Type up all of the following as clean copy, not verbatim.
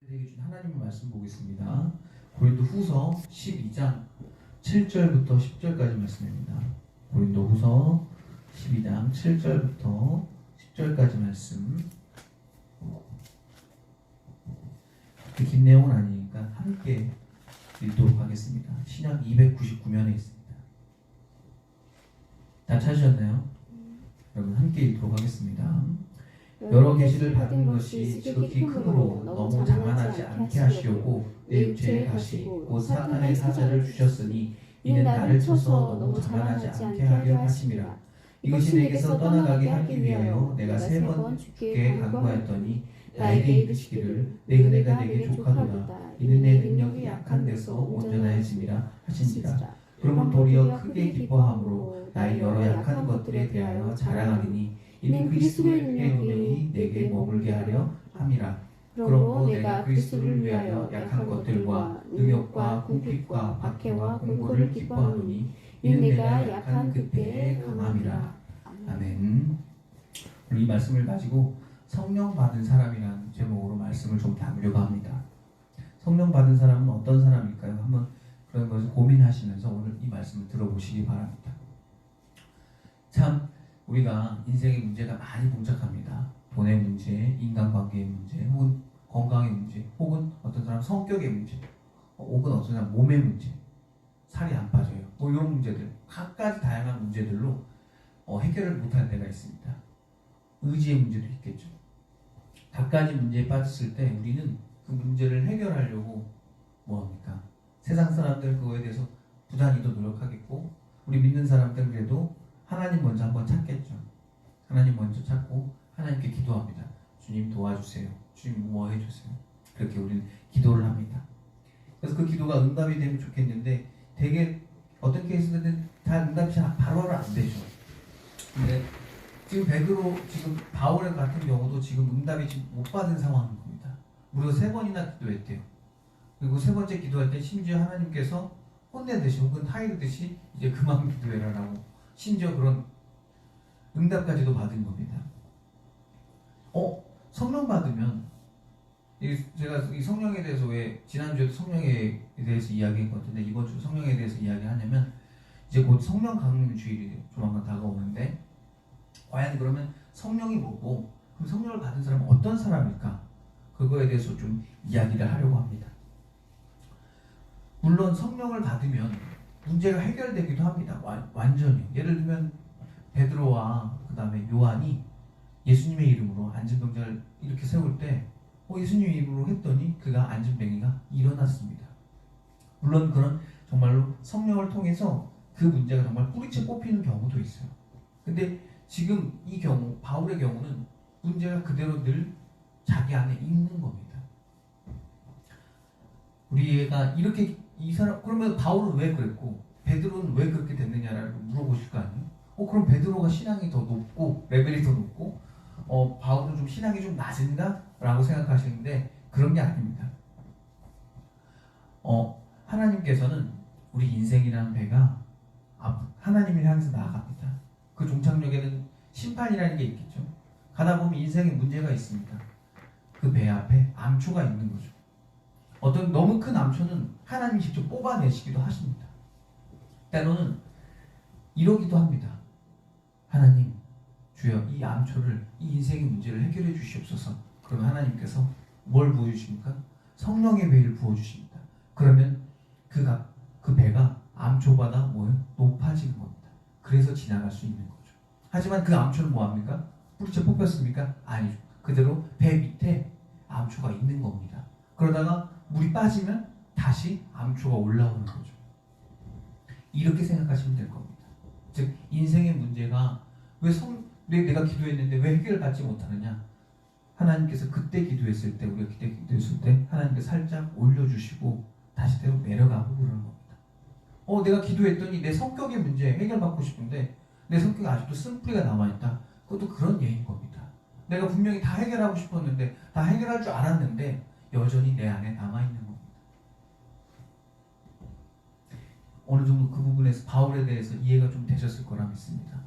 우리에게 준 하나님의 말씀 보겠습니다. 고린도 후서 12장 7절부터 10절까지 말씀입니다. 고린도 후서 12장 7절부터 10절까지 말씀. 그렇게 긴 내용은 아니니까 함께 읽도록 하겠습니다. 신약 299면에 있습니다. 다 찾으셨나요? 여러분 함께 읽도록 하겠습니다. 여러 계시를 받은 것이 지극히 크므로 너무 자만하지 않게 하시려고 내 육체에 가시 곧 사탄의 사자를 주셨으니 이는 나를 쳐서 너무 자만하지 않게 하려 하심이라. 이것이 내게서 떠나가게 하기 위하여 내가 3번 주께 간구하였더니 나에게 이르시기를 내 은혜가 내게 족하도다. 이는 내 능력이 약한 데서 온전하여짐이라 하시니라. 그러므로 도리어 크게 기뻐함으로 나의 여러 약한 것들에 대하여 자랑하리니 이는 그리스도의 능력이 내게 머물게 하려 함이라. 그러므로 내가 그리스도를 위하여 약한 것들과 능욕과 궁핍과 박해와 공고를 기뻐하노니 이는 내가 약한 그때에 강함이라. 아멘. 오늘 이 말씀을 가지고 성령 받은 사람이라는 제목으로 말씀을 좀 나누려고 합니다. 성령 받은 사람은 어떤 사람일까요? 한번 그런 것을 고민하시면서 오늘 이 말씀을 들어보시기 바랍니다. 참 우리가 인생의 문제가 많이 복잡합니다. 돈의 문제, 인간관계의 문제, 혹은 건강의 문제, 혹은 어떤 사람 성격의 문제, 혹은 어떤 사람 몸의 문제, 살이 안 빠져요. 뭐 이런 문제들, 각가지 다양한 문제들로 해결을 못할 때가 있습니다. 의지의 문제도 있겠죠. 각가지 문제에 빠졌을 때 우리는 그 문제를 해결하려고 뭐합니까? 세상 사람들 그거에 대해서 부단히도 노력하겠고, 우리 믿는 사람들 그래도 하나님 먼저 한번 찾겠죠. 하나님 먼저 찾고 하나님께 기도합니다. 주님 도와주세요. 주님 뭐 해주세요. 그렇게 우리는 기도를 합니다. 그래서 그 기도가 응답이 되면 좋겠는데 되게 어떤 케이스들은 다 응답이 바로바로 안 되죠. 근데 지금 베드로, 지금 바울 같은 경우도 지금 응답이 지금 못 받은 상황인 겁니다. 무려 3번이나 기도했대요. 그리고 3번째 기도할 때 심지어 하나님께서 혼내듯이 혹은 타이르듯이 이제 그만 기도해라라고 심지어 그런 응답까지도 받은 겁니다. 성령 받으면 제가 이 성령에 대해서 왜 지난주에도 성령에 대해서 이야기했거든요. 이번 주 성령에 대해서 이야기하냐면 이제 곧 성령 강림 주일이 조만간 다가오는데 과연 그러면 성령이 뭐고 그럼 성령을 받은 사람은 어떤 사람일까? 그거에 대해서 좀 이야기를 하려고 합니다. 물론 성령을 받으면 문제가 해결되기도 합니다. 완전히. 예를 들면 베드로와 그 다음에 요한이 예수님의 이름으로 안진병자를 이렇게 세울 때 예수님의 이름으로 했더니 그가 안진병이가 일어났습니다. 물론 그런 정말로 성령을 통해서 그 문제가 정말 뿌리채 뽑히는 경우도 있어요. 근데 지금 이 경우, 바울의 경우는 문제가 그대로 늘 자기 안에 있는 겁니다. 우리 애가 이렇게 이 사람, 그러면 바울은 왜 그랬고 베드로는 왜 그렇게 됐느냐라고 물어보실 거 아니에요? 그럼 베드로가 신앙이 더 높고 레벨이 더 높고 바울은 좀 신앙이 좀 낮은가? 라고 생각하시는데 그런 게 아닙니다. 하나님께서는 우리 인생이라는 배가 하나님을 향해서 나아갑니다. 그 종착역에는 심판이라는 게 있겠죠. 가다 보면 인생에 문제가 있습니다. 그 배 앞에 암초가 있는 거죠. 어떤 너무 큰 암초는 하나님이 직접 뽑아내시기도 하십니다. 때로는 이러기도 합니다. 하나님, 주여 이 암초를, 이 인생의 문제를 해결해 주시옵소서. 그러면 하나님께서 뭘 부어주십니까? 성령의 배를 부어주십니다. 그러면 그 배가 암초보다 높아지는 겁니다. 그래서 지나갈 수 있는 거죠. 하지만 그 암초는 뭐합니까? 뿌리채 뽑혔습니까? 아니죠. 그대로 배 밑에 암초가 있는 겁니다. 그러다가 물이 빠지면 다시 암초가 올라오는 거죠. 이렇게 생각하시면 될 겁니다. 즉 인생의 문제가 왜 내가 기도했는데 왜 해결받지 못하느냐? 하나님께서 그때 기도했을 때, 우리가 그때 기도했을 때 하나님께서 살짝 올려주시고 다시 대로 내려가고 그러는 겁니다. 내가 기도했더니 내 성격의 문제 해결받고 싶은데 내 성격이 아직도 쓴뿌리가 남아있다. 그것도 그런 예인 겁니다. 내가 분명히 다 해결하고 싶었는데 다 해결할 줄 알았는데 여전히 내 안에 남아있는 겁니다. 어느 정도 그 부분에서 바울에 대해서 이해가 좀 되셨을 거라 믿습니다.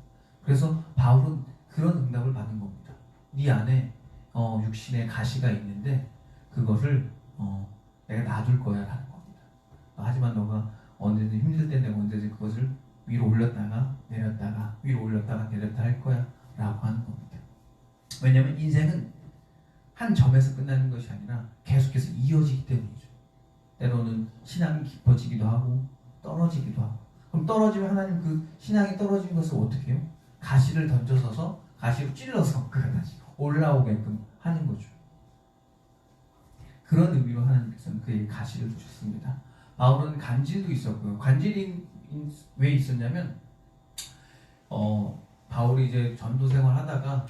그래서 바울은 그런 응답을 받은 겁니다. 네 안에 육신의 가시가 있는데 그것을 내가 놔둘 거야 라는 겁니다. 하지만 너가 언제든 힘들 때 내가 언제든 그것을 위로 올렸다가 내렸다가 위로 올렸다가 내렸다 할 거야 라고 하는 겁니다. 왜냐하면 인생은 한 점에서 끝나는 것이 아니라 계속해서 이어지기 때문이죠. 때로는 신앙이 깊어지기도 하고 떨어지기도 하고. 그럼 떨어지면 하나님 그 신앙이 떨어진 것을 어떻게 해요? 가시를 던져서서 가시로 찔러서 그가 다시 올라오게끔 하는 거죠. 그런 의미로 하나님께서는 그에게 가시를 주셨습니다. 바울은 간질도 있었고요. 간질이 왜 있었냐면 바울이 이제 전도 생활하다가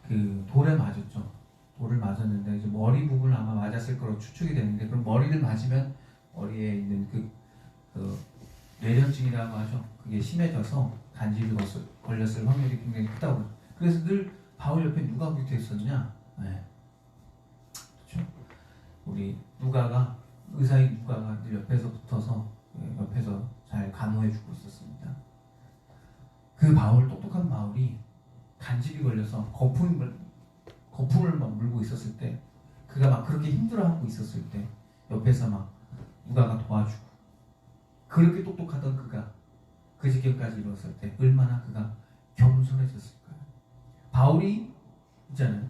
그 돌에 맞았죠. 돌을 맞았는데 이제 머리 부분을 아마 맞았을 거로 추측이 되는데, 그럼 머리를 맞으면 머리에 있는 그 뇌전증이라고 하죠. 그게 심해져서 간질이 걸렸을 확률이 굉장히 크다고. 그래서 늘 바울 옆에 누가 붙어 있었냐? 네. 그렇죠. 우리 누가가 의사인 누가가 늘 옆에서 붙어서 옆에서 잘 간호해주고 있었습니다. 그 바울, 똑똑한 바울이 간질이 걸려서 거품을 막 물고 있었을 때, 그가 막 그렇게 힘들어하고 있었을 때 옆에서 막 누가가 도와주고, 그렇게 똑똑하던 그가 그 지경까지 이뤘을 때 얼마나 그가 겸손해졌을까요? 바울이 있잖아요.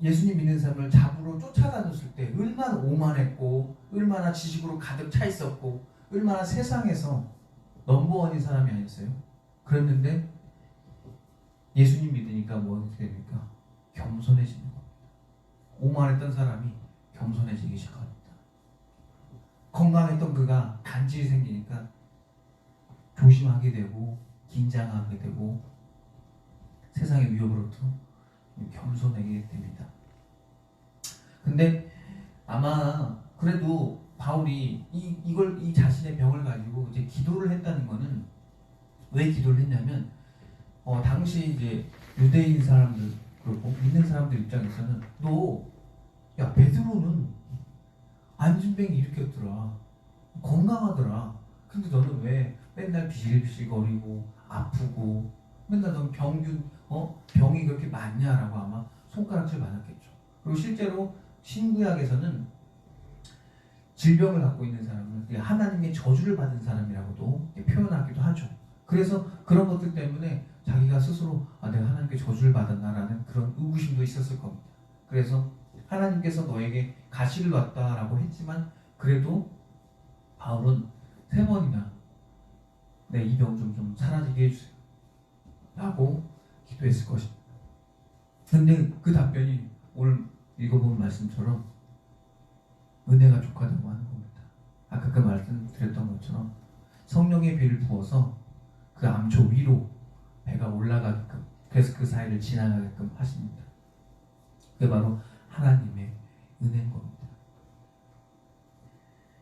예수님 믿는 사람을 잡으러 쫓아다녔을 때 얼마나 오만했고, 얼마나 지식으로 가득 차 있었고, 얼마나 세상에서 넘버원인 사람이 아니었어요. 그랬는데 예수님 믿으니까 뭐 어떻게 됩니까? 겸손해지는 겁니다. 오만했던 사람이 겸손해지기 시작합니다. 건강했던 그가 간질이 생기니까 조심하게 되고 긴장하게 되고 세상의 위협으로부터 겸손하게 됩니다. 근데 아마 그래도 바울이 이 자신의 병을 가지고 이제 기도를 했다는 거는, 왜 기도를 했냐면 당시 이제 유대인 사람들 그리고 믿는 사람들 입장에서는 야 베드로는 안진뱅이 일으켰더라, 건강하더라, 근데 너는 왜 맨날 비실비실거리고 아프고 맨날 넌 병이 그렇게 많냐라고 아마 손가락질 많았겠죠. 그리고 실제로 신구약에서는 질병을 갖고 있는 사람은 하나님의 저주를 받은 사람이라고도 표현하기도 하죠. 그래서 그런 것들 때문에 자기가 스스로 내가 하나님께 저주를 받았나라는 그런 의구심도 있었을 겁니다. 그래서 하나님께서 너에게 가시를 놨다라고 했지만 그래도 바울은 3번이나 내 이 병 좀 사라지게 해주세요 라고 기도했을 것입니다. 근데 그 답변이 오늘 읽어본 말씀처럼 은혜가 족하다고 하는 겁니다. 아까 그 말씀드렸던 것처럼 성령의 비를 부어서 그 암초 위로 배가 올라가게끔, 그래서 그 사이를 지나가게끔 하십니다. 그게 바로 하나님의 은혜인 겁니다.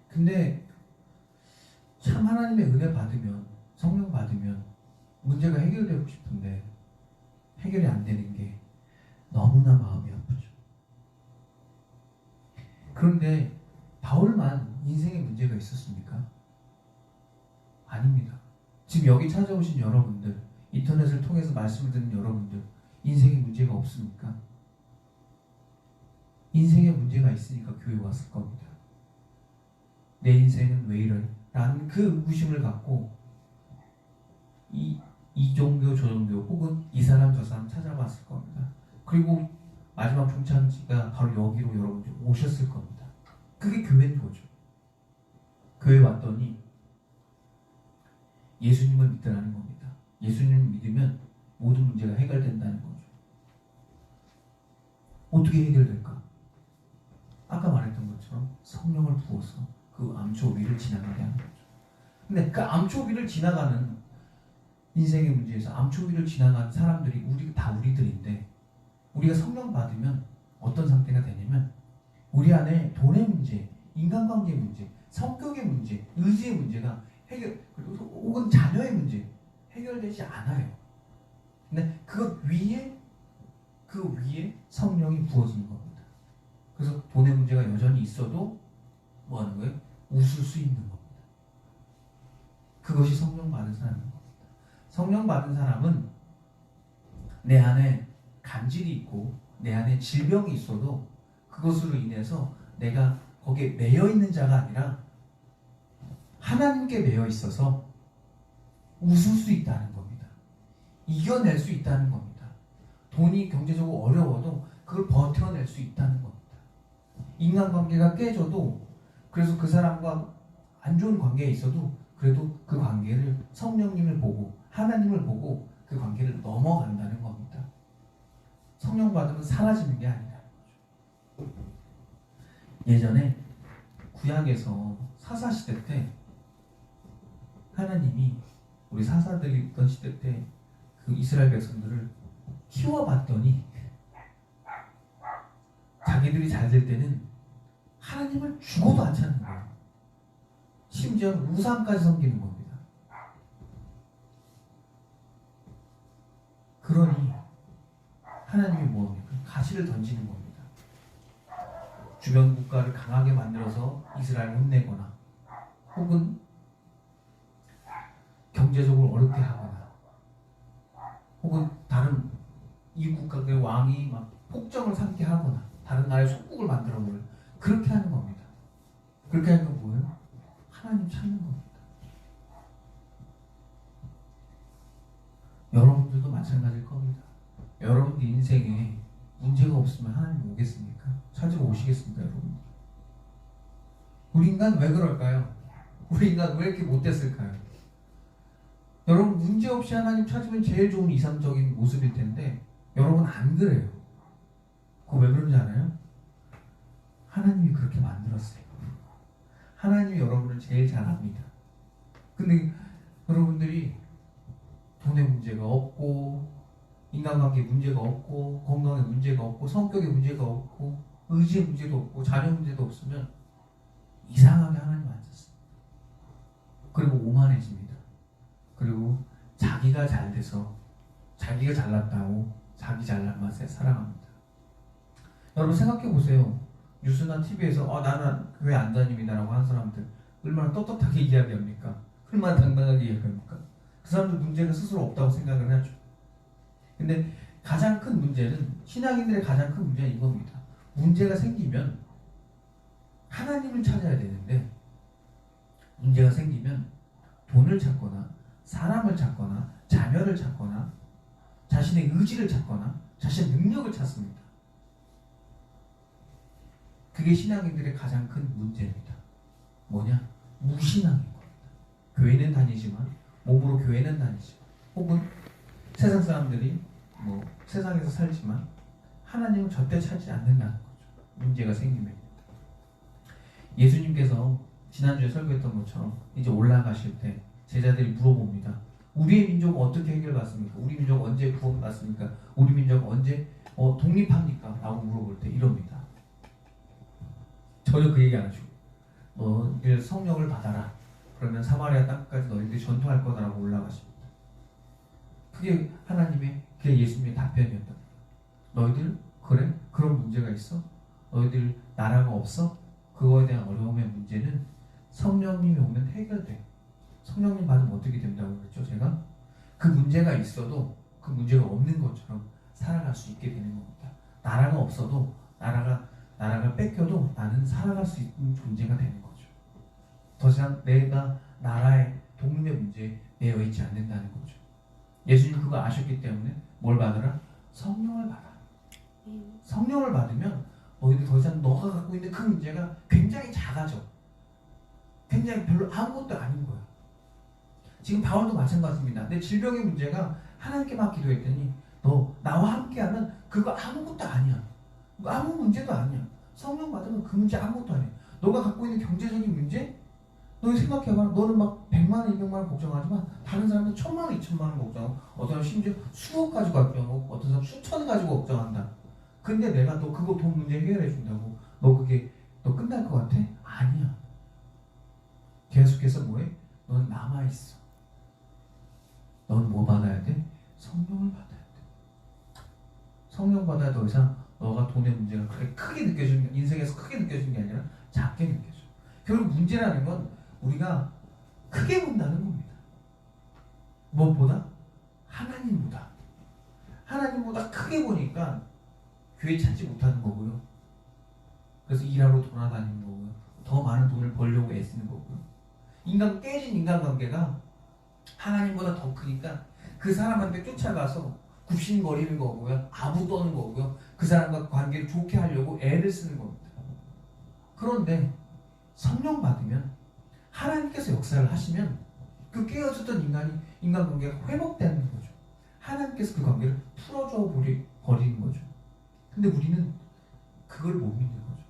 근데 참 하나님의 은혜 받으면, 성령 받으면 문제가 해결되고 싶은데 해결이 안 되는 게 너무나 마음이 아프죠. 그런데 바울만 인생에 문제가 있었습니까? 아닙니다. 지금 여기 찾아오신 여러분들, 인터넷을 통해서 말씀을 듣는 여러분들, 인생에 문제가 없습니까? 인생에 문제가 있으니까 교회 왔을 겁니다. 내 인생은 왜 이래? 라는 그 의구심을 갖고 이 종교 저 종교 혹은 이 사람 저 사람 찾아봤을 겁니다. 그리고 마지막 중창지가 바로 여기로 여러분들 오셨을 겁니다. 그게 교회인 거죠. 교회 왔더니 예수님을 믿으라는 겁니다. 예수님을 믿으면 모든 문제가 해결된다는 거죠. 어떻게 해결될까? 아까 말했던 것처럼 성령을 부어서 그 암초 위를 지나가게 하는 거죠. 근데 그 암초 위를 지나가는 인생의 문제에서 암초 위를 지나간 사람들이 다 우리들인데, 우리가 성령 받으면 어떤 상태가 되냐면 우리 안에 돈의 문제, 인간관계의 문제, 성격의 문제, 의지의 문제가 혹은 자녀의 문제 해결되지 않아요. 근데 그 위에 성령이 부어지는 겁니다. 그래서 돈의 문제가 여전히 있어도 뭐 하는 거예요? 웃을 수 있는 겁니다. 그것이 성령 받은 사람인 겁니다. 성령 받은 사람은 내 안에 간질이 있고 내 안에 질병이 있어도 그것으로 인해서 내가 거기에 매여 있는 자가 아니라 하나님께 매여 있어서 웃을 수 있다는 겁니다. 이겨낼 수 있다는 겁니다. 돈이 경제적으로 어려워도 그걸 버텨낼 수 있다는 겁니다. 인간관계가 깨져도 그래서 그 사람과 안 좋은 관계에 있어도 그래도 그 관계를 성령님을 보고 하나님을 보고 그 관계를 넘어간다는 겁니다. 성령 받으면 사라지는 게 아니라. 예전에 구약에서 사사시대 때 하나님이 우리 사사들이 있던 시대 때 그 이스라엘 백성들을 키워봤더니 자기들이 잘 될 때는 하나님을 죽어도 안 찾는 거예요. 심지어 우상까지 섬기는 겁니다. 그러니 하나님이 뭐합니까? 가시를 던지는 겁니다. 주변 국가를 강하게 만들어서 이스라엘을 혼내거나 혹은 경제적으로 어렵게 하거나 혹은 다른 이 국가의 왕이 막 폭정을 삼게 하거나 다른 나라의 속국을 만들어버려요. 그렇게 하는 겁니다. 그렇게 하는 건 뭐예요? 하나님 찾는 겁니다. 여러분들도 마찬가지일 겁니다. 여러분들 인생에 문제가 없으면 하나님 오겠습니까? 찾으러 오시겠습니까, 여러분? 우리 인간 왜 그럴까요? 우리 인간 왜 이렇게 못됐을까요? 여러분 문제 없이 하나님 찾으면 제일 좋은 이상적인 모습일 텐데 여러분 안 그래요. 그거 왜 그런지 알아요? 하나님이 그렇게 만들었어요. 하나님이 여러분을 제일 잘 압니다. 근데 여러분들이 돈에 문제가 없고 인간관계 문제가 없고 건강에 문제가 없고 성격에 문제가 없고 의지에 문제도 없고 자녀 문제도 없으면 이상하게 하나님 앉았어요. 그리고 오만해집니다. 그리고 자기가 잘 돼서 자기가 잘났다고 자기 잘난 맛에 살아갑니다. 여러분 생각해 보세요. 뉴스나 TV에서 나는 교회 안 다닙니다라고 하는 사람들 얼마나 떳떳하게 이야기합니까? 얼마나 당당하게 이야기합니까? 그 사람들 문제가 스스로 없다고 생각을 하죠. 근데 가장 큰 문제는 신앙인들의 가장 큰 문제는 이겁니다. 문제가 생기면 하나님을 찾아야 되는데 문제가 생기면 돈을 찾거나 사람을 찾거나 자녀를 찾거나 자신의 의지를 찾거나 자신의 능력을 찾습니다. 그게 신앙인들의 가장 큰 문제입니다. 뭐냐? 무신앙인 겁니다. 교회는 다니지만 몸으로 교회는 다니지만 혹은 세상 사람들이 세상에서 살지만 하나님을 절대 찾지 않는다는 거죠. 문제가 생기면. 예수님께서 지난주에 설교했던 것처럼 이제 올라가실 때 제자들이 물어봅니다. 우리의 민족은 어떻게 해결받습니까? 우리 민족 언제 구원받습니까? 우리 민족 언제 독립합니까? 라고 물어볼 때 이럽니다. 전혀 그 얘기 안 하시고 너희들 성령을 받아라. 그러면 사마리아 땅까지 너희들이 전투할 거다라고 올라가십니다. 그게 그게 예수님의 답변이었다. 너희들 그래? 그런 문제가 있어? 너희들 나라가 없어? 그거에 대한 어려움의 문제는 성령님이 오면 해결돼. 성령님 받으면 어떻게 된다고 그랬죠? 제가 그 문제가 있어도 그 문제가 없는 것처럼 살아갈 수 있게 되는 겁니다. 나라가 없어도 나라가 뺏겨도 나는 살아갈 수 있는 존재가 되는 거죠. 더 이상 내가 나라의 독립의 문제에 매여 있지 않는다는 거죠. 예수님 그거 아셨기 때문에 뭘 받으라? 성령을 받아. 성령을 받으면 너희들 더 이상 너가 갖고 있는 그 문제가 굉장히 작아져. 굉장히 별로 아무것도 아닌 거야. 지금 바울도 마찬가지입니다. 내 질병의 문제가 하나님께만 기도했더니 너 나와 함께하면 그거 아무것도 아니야. 아무 문제도 아니야. 성령 받으면 그 문제 아무것도 아니야. 너가 갖고 있는 경제적인 문제? 너 생각해봐. 너는 막 100만 원, 200만 원 걱정하지만 다른 사람은 1000만 원, 2000만 원 걱정하고 어떤 사람은 심지어 수억 가지고 걱정하고 어떤 사람은 수천 가지고 걱정한다. 근데 내가 너 그거 돈 문제 해결해 준다고 너 끝날 것 같아? 아니야. 계속해서 뭐해? 넌 남아있어. 넌 뭐 받아야 돼? 성령을 받아야 돼. 성령 받아야 더 이상 너가 돈의 문제가 그렇게 크게 느껴지는 게 인생에서 크게 느껴지는 게 아니라 작게 느껴져. 결국 문제라는 건 우리가 크게 본다는 겁니다. 무엇보다? 하나님보다 크게 보니까 교회 찾지 못하는 거고요. 그래서 일하러 돌아다니는 거고요. 더 많은 돈을 벌려고 애쓰는 거고요. 깨진 인간관계가 하나님보다 더 크니까 그 사람한테 쫓아가서 굽신거리는 거고요. 아부 떠는 거고요. 그 사람과 관계를 좋게 하려고 애를 쓰는 겁니다. 그런데 성령 받으면 하나님께서 역사를 하시면 그 깨어졌던 인간관계가 회복되는 거죠. 하나님께서 그 관계를 풀어줘 버리는 거죠. 근데 우리는 그걸 못 믿는 거죠.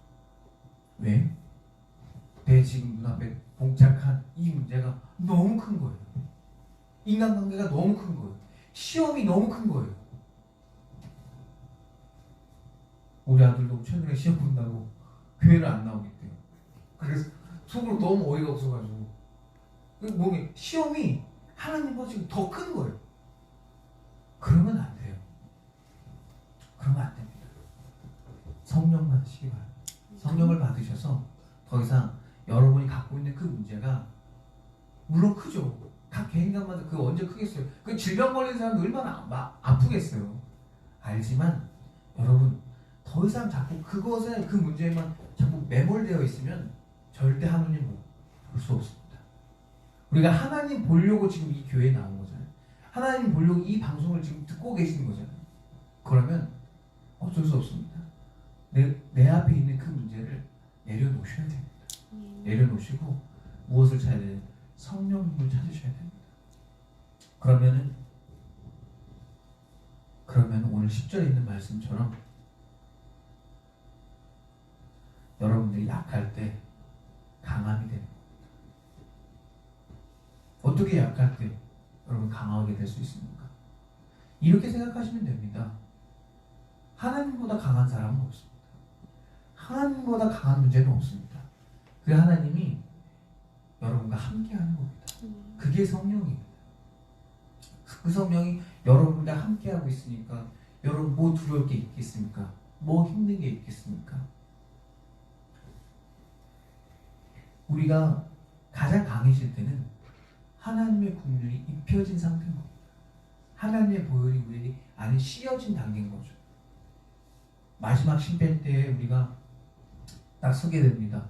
왜? 내 지금 눈앞에 봉착한 이 문제가 너무 큰 거예요. 인간관계가 너무 큰 거예요. 시험이 너무 큰 거예요. 우리 아들도 최근에 시험 본다고 교회를 안 나오겠대요. 그래서 속으로 너무 어이가 없어가지고 몸이 시험이 하나님보다 지금 더 큰 거예요. 그러면 안 돼요. 그러면 안 됩니다. 성령 받으시기 바랍니다. 성령을 받으셔서 더 이상 여러분이 갖고 있는 그 문제가 물론 크죠. 각 개인간마다 그 언제 크겠어요. 그 질병 걸린 사람도 얼마나 아프겠어요. 알지만 여러분 더 이상 자꾸 그것에 그 문제에만 자꾸 매몰되어 있으면 절대 하나님 볼 수 없습니다. 우리가 하나님 보려고 지금 이 교회에 나온 거잖아요. 하나님 보려고 이 방송을 지금 듣고 계시는 거잖아요. 그러면 어쩔 수 없습니다. 내 앞에 있는 그 문제를 내려놓으셔야 됩니다. 내려놓으시고 무엇을 찾아야 돼요? 성령님을 찾으셔야 됩니다. 그러면 오늘 10절에 있는 말씀처럼 여러분들이 약할 때 강함이 되는 겁니다. 어떻게 약할 때 여러분 강하게 될 수 있습니까? 이렇게 생각하시면 됩니다. 하나님보다 강한 사람은 없습니다. 하나님보다 강한 문제는 없습니다. 그 하나님이 여러분과 함께하는 겁니다. 그게 성령입니다. 그 성령이 여러분과 함께하고 있으니까 여러분 뭐 두려울 게 있겠습니까? 뭐 힘든 게 있겠습니까? 우리가 가장 강해질 때는 하나님의 국률이 입혀진 상태인 겁니다. 하나님의 보혈이 우리 안에 씌어진 단계인 거죠. 마지막 심판 때에 우리가 딱 서게 됩니다.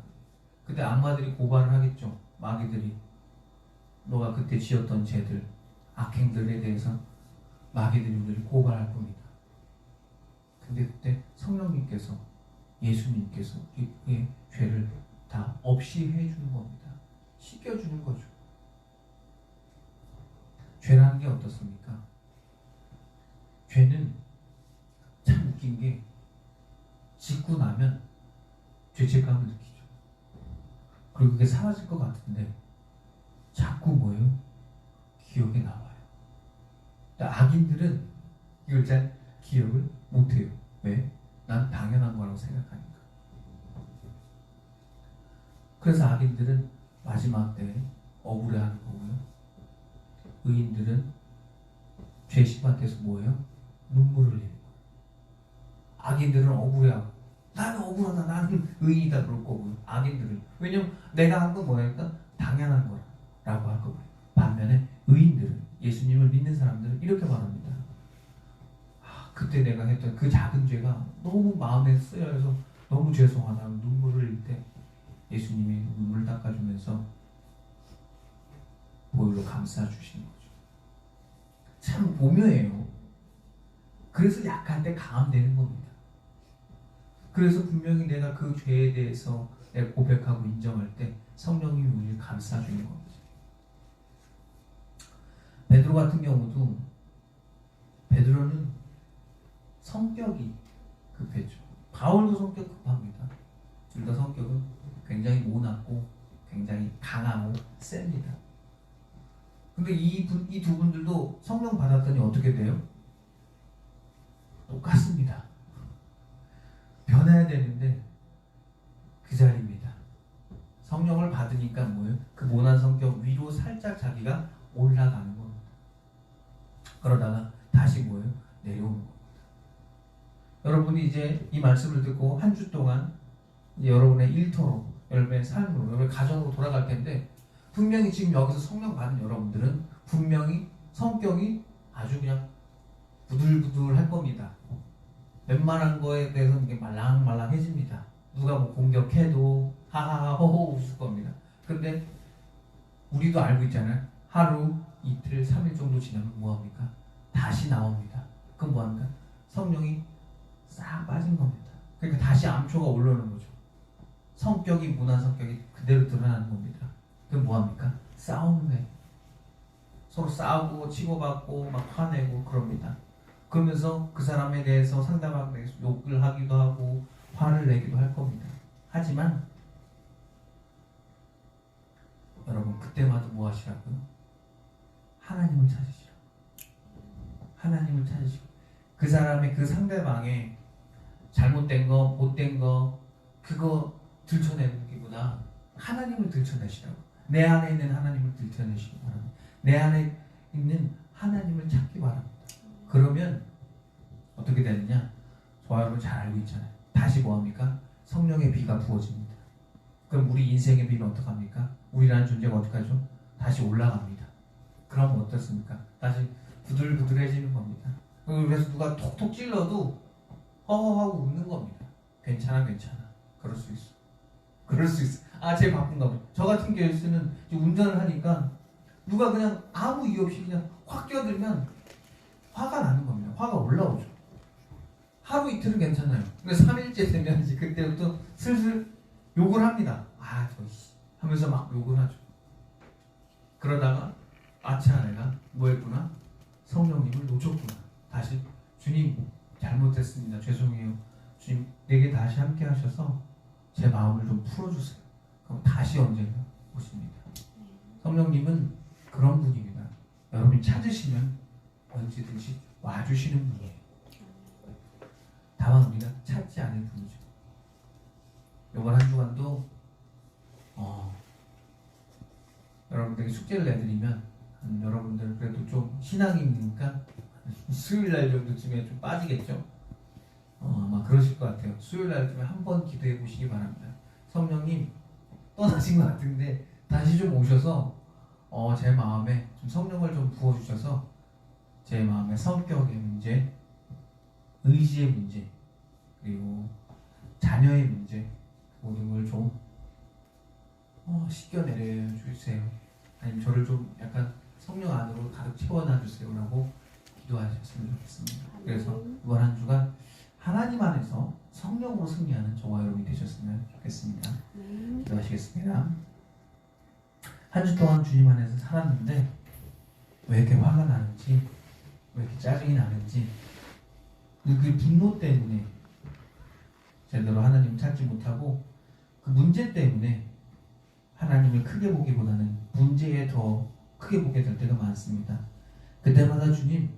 그때 악마들이 고발을 하겠죠. 마귀들이 너가 그때 지었던 죄들, 악행들에 대해서 마귀들이 우리를 고발할 겁니다. 근데 그때 성령님께서, 예수님께서 우리의 죄를 다 없이 해주는 겁니다. 씻겨주는 거죠. 죄라는 게 어떻습니까? 죄는 참 웃긴 게 짓고 나면 죄책감을 느끼죠. 그리고 그게 사라질 것 같은데 자꾸 뭐예요? 기억에 남아요. 악인들은 이걸 잘 기억을 못해요. 왜? 난 당연한 거라고 생각하니까. 그래서 악인들은 마지막 때 억울해하는 거고요. 의인들은 죄 심판에서 뭐예요? 눈물을 흘리는 거예요. 악인들은 억울해하고 나는 억울하다, 나는 의인이다 그럴 거고요. 악인들은 왜냐면 내가 한 건 뭐랄까? 당연한 거라고 할 거고요. 반면에 의인들은, 예수님을 믿는 사람들은 이렇게 말합니다. 그때 내가 했던 그 작은 죄가 너무 마음에 쓰여서 너무 죄송하다고 눈물을 흘릴 때 예수님이 눈물을 닦아주면서 보혈로 감싸주시는 거죠. 참 오묘해요. 그래서 약할 때 강함되는 겁니다. 그래서 분명히 내가 그 죄에 대해서 내가 고백하고 인정할 때 성령님이 우리를 감싸주는 겁니다. 베드로 같은 경우도 베드로는 성격이 급했죠. 바울도 성격 급합니다. 둘 다 성격은 굉장히 모났고 굉장히 강하고 셉니다. 근데 이 두 분들도 성령 받았더니 어떻게 돼요? 똑같습니다. 변해야 되는데 그 자리입니다. 성령을 받으니까 뭐예요? 그 모난 성격 위로 살짝 자기가 올라가는 겁니다. 그러다가 다시 뭐예요? 내려오는 겁니다. 여러분이 이제 이 말씀을 듣고 한 주 동안 이제 여러분의 일터로, 여러분의 삶으로, 여러분의 가정으로 돌아갈 텐데 분명히 지금 여기서 성령 받은 여러분들은 분명히 성격이 아주 그냥 부들부들할 겁니다. 웬만한 거에 대해서 이게 말랑말랑해집니다. 누가 뭐 공격해도 하하하 호호 웃을 겁니다. 근데 우리도 알고 있잖아요. 하루, 이틀, 3일 정도 지나면 뭐합니까? 다시 나옵니다. 그럼 뭐합니까? 성령이 싹 빠진 겁니다. 그러니까 다시 암초가 올라오는 거죠. 성격이 무난 성격이 그대로 드러나는 겁니다. 그럼 뭐합니까? 싸우는 거예요. 서로 싸우고 치고받고 막 화내고 그럽니다. 그러면서 그 사람에 대해서 상대방에 대해서 욕을 하기도 하고 화를 내기도 할 겁니다. 하지만 여러분 그때마다 뭐 하시라고요? 하나님을 찾으시라고. 하나님을 찾으시고 그 사람의 그 상대방의 잘못된 거 못된 거 그거 들춰내기보다 하나님을 들춰내시라고. 내 안에 있는 하나님을 들춰내시기 바랍니다. 내 안에 있는 하나님을 찾기 바랍니다. 그러면 어떻게 되느냐? 저와 여러분 잘 알고 있잖아요. 다시 뭐합니까? 성령의 비가 부어집니다. 그럼 우리 인생의 비는 어떡합니까? 우리라는 존재가 어떡하죠? 다시 올라갑니다. 그럼 어떻습니까? 다시 부들부들해지는 겁니다. 그래서 누가 톡톡 찔러도 허허하고 웃는 겁니다. 괜찮아 괜찮아. 그럴 수 있어. 그럴 수 있어. 아, 제 바쁜가 보다. 저 같은 케이스는 운전을 하니까 누가 그냥 아무 이유 없이 그냥 확 끼어들면 화가 나는 겁니다. 화가 올라오죠. 하루 이틀은 괜찮아요. 근데 3일째 되면 이제 그때부터 슬슬 욕을 합니다. 아, 저씨 하면서 막 욕을 하죠. 그러다가 아차 내가 뭐 했구나? 성령님을 놓쳤구나. 다시 주님 잘못했습니다. 죄송해요. 주님 내게 다시 함께 하셔서 제 마음을 좀 풀어주세요. 그럼 다시 언젠가 오십니다. 성령님은 그런 분입니다. 여러분이 찾으시면 언제든지 와주시는 분이에요. 다만 우리가 찾지 않을 분이죠. 이번 한 주간도 여러분들에게 숙제를 내드리면 여러분들 그래도 좀 신앙이 있으니까 수요일날 정도쯤에 좀 빠지겠죠. 아마 그러실 것 같아요. 수요일날쯤에 한번 기도해 보시기 바랍니다. 성령님 떠나신 것 같은데 다시 좀 오셔서 제 마음에 좀 성령을 좀 부어주셔서 제 마음의 성격의 문제, 의지의 문제, 그리고 자녀의 문제 모든 걸 좀 씻겨내려 주세요. 아니면 저를 좀 약간 성령 안으로 가득 채워놔 주세요라고 기도하셨으면 좋겠습니다. 그래서 이번 한 주간 하나님 안에서 성령으로 승리하는 저와 여러분이 되셨으면 좋겠습니다. 기도하시겠습니다. 한 주 동안 주님 안에서 살았는데 왜 이렇게 화가 나는지, 왜 이렇게 짜증이 나는지, 그 분노 때문에 제대로 하나님을 찾지 못하고 그 문제 때문에 하나님을 크게 보기보다는 문제에 더 크게 보게 될 때가 많습니다. 그때마다 주님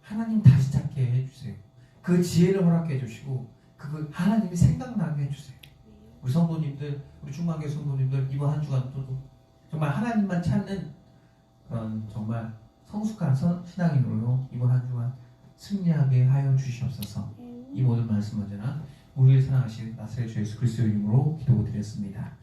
하나님 다시 찾게 해주세요. 그 지혜를 허락해 주시고 그 하나님이 생각나게 해주세요. 우리 성도님들, 우리 중간교회 성도님들 이번 한 주간도 정말 하나님만 찾는 그런 정말 성숙한 신앙인으로 이번 한 주간 승리하게 하여 주시옵소서. 이 모든 말씀 언제나 우리를 사랑하신 나사렛 주 예수 그리스도의 이름으로 기도드렸습니다.